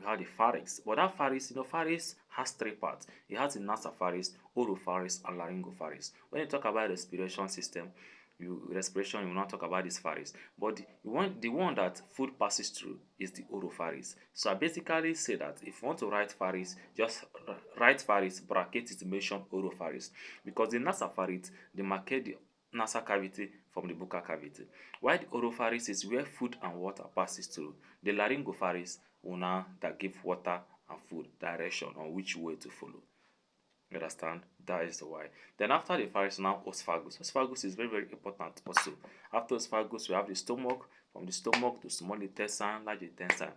have the pharynx. But that pharynx, pharynx has three parts. It has the nasopharynx, oropharynx, and laryngopharynx. When you talk about respiration system, respiration, you will not talk about this pharynx. But the one that food passes through is the oropharynx. So I basically say that if you want to write pharynx, just write pharynx, bracket it, mention oropharynx. Because the nasopharynx, they market the nasal cavity from the buccal cavity, while the oropharynx is where food and water passes through. The laryngopharynx will now that give water and food direction on which way to follow. You understand? That is the why. Then after the pharynx, now esophagus. Esophagus is very, very important also. After esophagus, we have the stomach. From the stomach to small intestine, large intestine.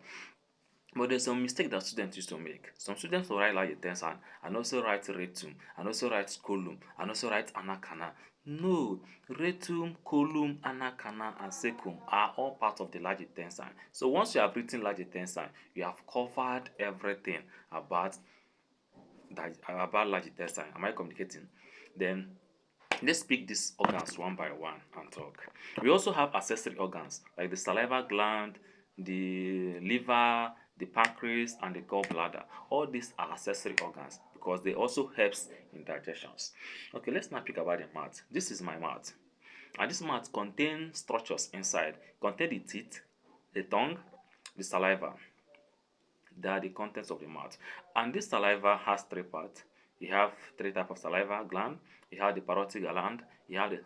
But there's some mistake that students used to make. Some students will write large intestine and also write rectum and also write colon and also write anal canal. No, rectum, colon, anal canal, and cecum are all part of the large intestine. So once you have written large intestine, you have covered everything about large intestine. Am I communicating? Then let's pick these organs one by one and talk. We also have accessory organs like the saliva gland, the liver, the pancreas, and the gallbladder. All these are accessory organs because they also helps in digestions. Okay, let's now pick about the mouth. This is my mouth. And this mouth contains structures inside. Contain the teeth, the tongue, the saliva. They are the contents of the mouth. And this saliva has three parts. You have three types of saliva gland. You have the parotid gland, you have the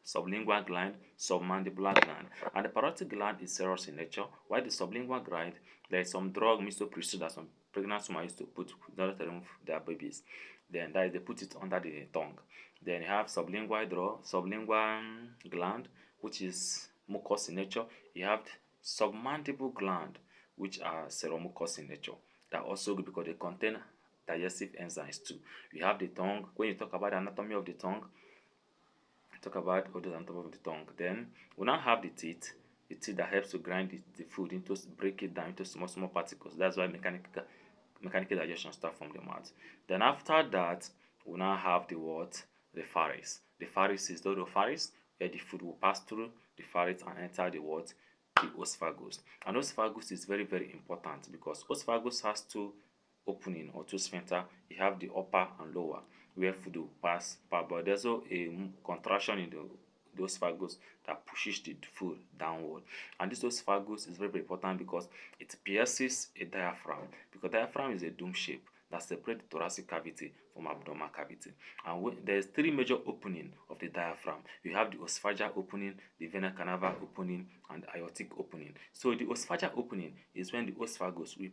sublingual gland, submandibular gland. And the parotid gland is serous in nature, while the sublingual gland, there is some drug misoprostol that some pregnant women used to put in order to remove their babies. Then that is, they put it under the tongue. Then you have sublingual gland, which is mucous in nature. You have submandible gland, which are seromucous in nature. That also good because they contain digestive enzymes too. You have the tongue. When you talk about the anatomy of the tongue, talk about all the anatomy of the tongue. Then we now have the teeth that helps to grind the food into, break it down into small particles. That's why mechanical digestion starts from the mouth. Then after that, we now have the what? The pharynx. The pharynx is the oropharynx, where the food will pass through the pharynx and enter the what? The esophagus. And esophagus is very, very important because esophagus has two opening or two sphincter. You have the upper and lower where food will pass, but there's also a contraction in the esophagus that pushes the food downward. And this esophagus is very, very important because it pierces a diaphragm, because diaphragm is a dome shape that separates the thoracic cavity from abdominal cavity. And there's three major openings of the diaphragm. You have the esophageal opening, the vena cava opening, and the aortic opening. So the esophageal opening is when the esophagus will